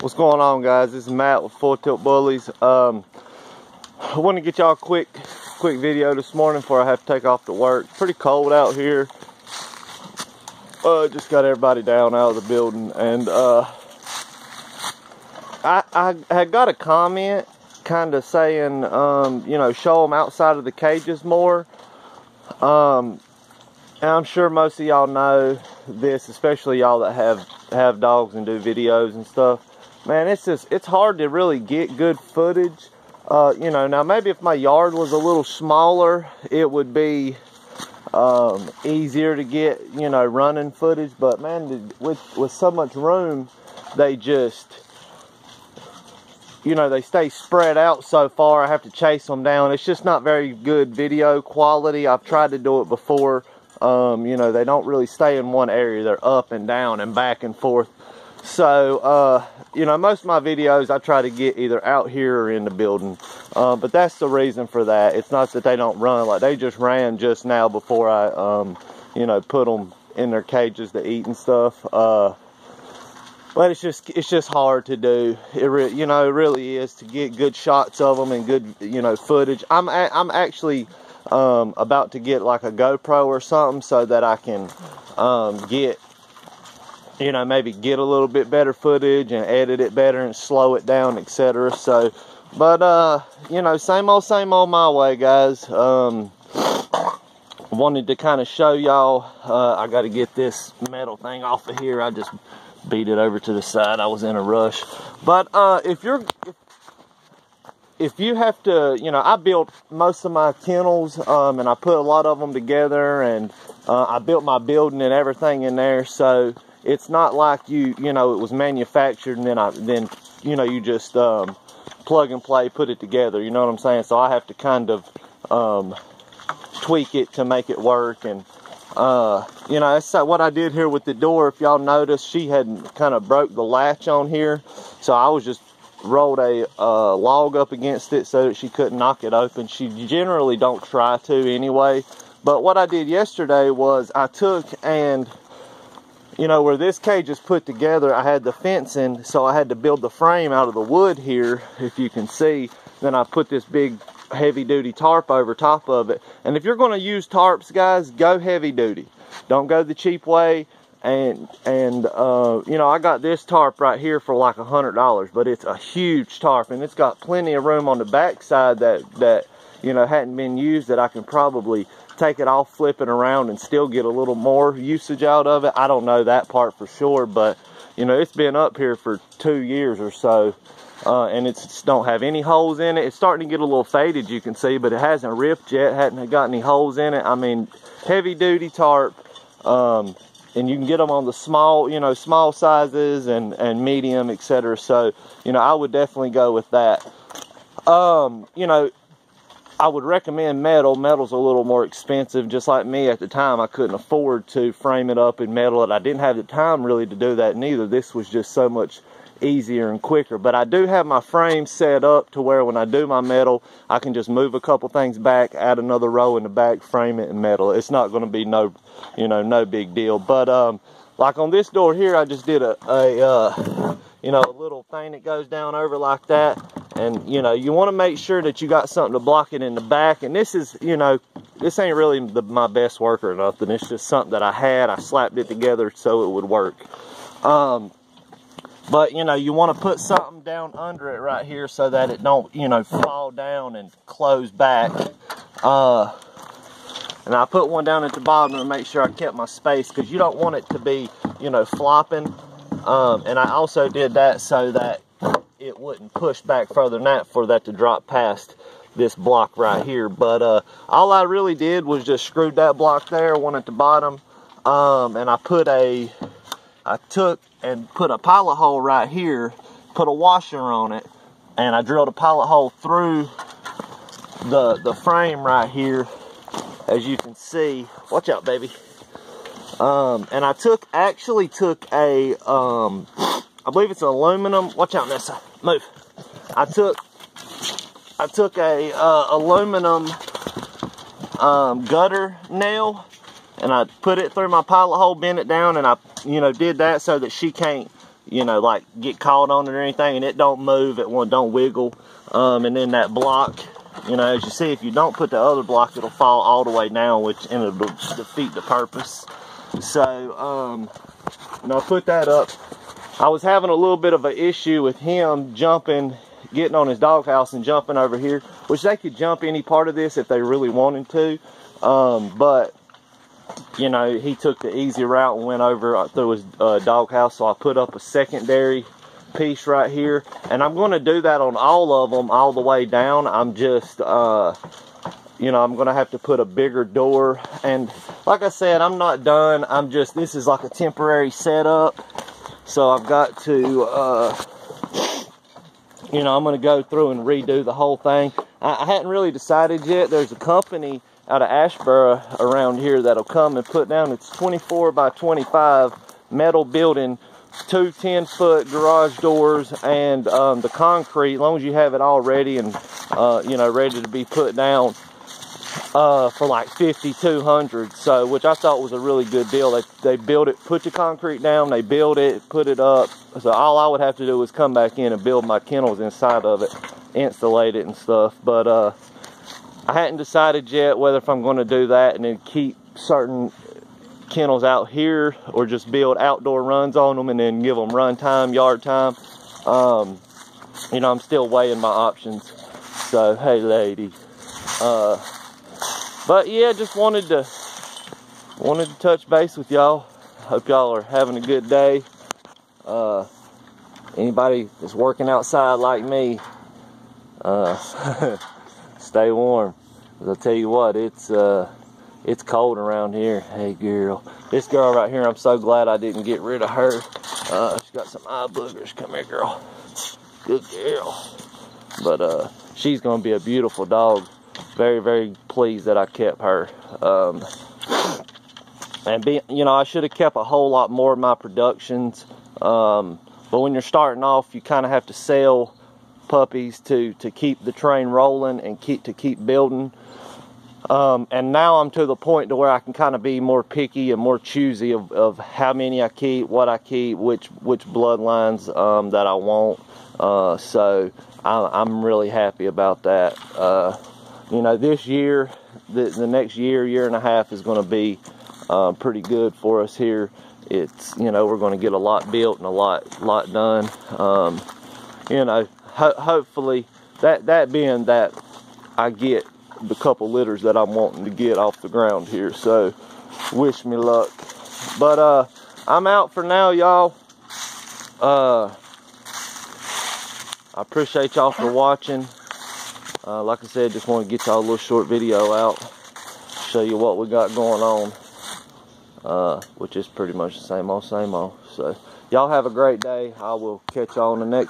What's going on, guys? This is Matt with Full Tilt Bullies. I want to get y'all a quick video this morning before I have to take off to work. It's pretty cold out here. Just got everybody down out of the building, and I had got a comment kind of saying, you know, show them outside of the cages more. And I'm sure most of y'all know this, especially y'all that have dogs and do videos and stuff. Man, it's hard to really get good footage. You know, now maybe if my yard was a little smaller, it would be easier to get, you know, running footage. But man, with so much room, they just, you know, they stay spread out so far. I have to chase them down. It's just not very good video quality. I've tried to do it before. You know, they don't really stay in one area. They're up and down and back and forth. So, you know, most of my videos I try to get either out here or in the building. But that's the reason for that. It's not that they don't run. Like, they just ran just now before I, you know, put them in their cages to eat and stuff. But it's just hard to do. You know, it really is, to get good shots of them and good, you know, footage. I'm actually about to get like a GoPro or something so that I can get, you know, maybe get a little bit better footage and edit it better and slow it down, etc. So, but you know, same old my way, guys. Wanted to kind of show y'all. I got to get this metal thing off of here. I just beat it over to the side. I was in a rush. But if you have to, you know, I built most of my kennels, and I put a lot of them together, and I built my building and everything in there. So it's not like you know, it was manufactured and then you know, you just plug and play, put it together. You know what I'm saying? So I have to kind of tweak it to make it work. And you know, that's what I did here with the door. If y'all notice, she had kind of broke the latch on here, so I was just rolled a log up against it so that she couldn't knock it open. She generally don't try to anyway. But what I did yesterday was I took and, you know, where this cage is put together, I had the fencing, so I had to build the frame out of the wood here, if you can see. Then I put this big heavy duty tarp over top of it. And if you're going to use tarps, guys, go heavy duty. Don't go the cheap way. And you know, I got this tarp right here for like $100, but it's a huge tarp, and it's got plenty of room on the back side that you know, hadn't been used, that I can probably take it off, flip it around, and still get a little more usage out of it. I don't know that part for sure, but you know, it's been up here for 2 years or so, and it's don't have any holes in it. It's starting to get a little faded, you can see, but it hasn't ripped yet, hadn't got any holes in it. I mean, heavy duty tarp, and you can get them on the small, you know, small sizes and medium, etc. So, you know, I would definitely go with that. You know, I would recommend metal. Metal's a little more expensive. Just like me at the time, I couldn't afford to frame it up in metal, and I didn't have the time really to do that neither. This was just so much easier and quicker. But I do have my frame set up to where when I do my metal, I can just move a couple things back, add another row in the back, frame it in metal. It's not going to be no big deal. But like on this door here, I just did a you know, a little thing that goes down over like that. And you know, you want to make sure that you got something to block it in the back. And this is, you know, this ain't really my best work or nothing. It's just something that I had. I slapped it together so it would work. But, you know, you want to put something down under it right here so that it don't, you know, fall down and close back. And I put one down at the bottom to make sure I kept my space, because you don't want it to be, you know, flopping. And I also did that so that it wouldn't push back further than that for that to drop past this block right here. But all I really did was just screwed that block there, one at the bottom. And I took and put a pilot hole right here, put a washer on it, and I drilled a pilot hole through the frame right here, as you can see. Watch out, baby. And I actually took a, I believe it's aluminum. Watch out, Nessa. Move. I took a aluminum gutter nail, and I put it through my pilot hole, bent it down, and I, you know, did that so that she can't, you know, like get caught on it or anything, and it don't move, it don't wiggle. And then that block, you know, as you see, if you don't put the other block, it'll fall all the way down, which it'll defeat the purpose. So, you know, I put that up. I was having a little bit of an issue with him jumping, getting on his doghouse and jumping over here, which they could jump any part of this if they really wanted to. But, you know, he took the easy route and went over through his doghouse, so I put up a secondary piece right here. And I'm going to do that on all of them, all the way down. I'm just, you know, I'm going to have to put a bigger door. And like I said, I'm not done. I'm just, this is like a temporary setup. So I've got to, you know, I'm going to go through and redo the whole thing. I hadn't really decided yet. There's a company out of Ashboro around here that'll come and put down, it's 24 by 25 metal building, 2 10-foot garage doors, and the concrete, as long as you have it all ready and, you know, ready to be put down, for like $5,200. So, which I thought was a really good deal. They build it, put the concrete down, they build it, put it up. So all I would have to do was come back in and build my kennels inside of it, insulate it and stuff. But I hadn't decided yet whether if I'm going to do that and then keep certain kennels out here, or just build outdoor runs on them and then give them run time, yard time. You know, I'm still weighing my options. So, hey lady. But yeah, just wanted to touch base with y'all. Hope y'all are having a good day. Anybody that's working outside like me, stay warm. 'Cause I'll tell you what, it's cold around here. Hey girl, this girl right here, I'm so glad I didn't get rid of her. She's got some eye boogers. Come here, girl. Good girl. But she's gonna be a beautiful dog. Very, very pleased that I kept her. You know, I should have kept a whole lot more of my productions. But when you're starting off, you kind of have to sell puppies to keep the train rolling and keep building. And now I'm to the point to where I can kind of be more picky and more choosy of how many I keep, what I keep, which bloodlines that I want. So I'm really happy about that. You know, this year, the next year and a half is going to be pretty good for us here. It's, you know, we're going to get a lot built and a lot done. You know, hopefully, that being that I get the couple litters that I'm wanting to get off the ground here. So, wish me luck. But I'm out for now, y'all. I appreciate y'all for watching. Like I said, just want to get y'all a little short video out, show you what we got going on, which is pretty much the same old. So y'all have a great day. I will catch y'all on the next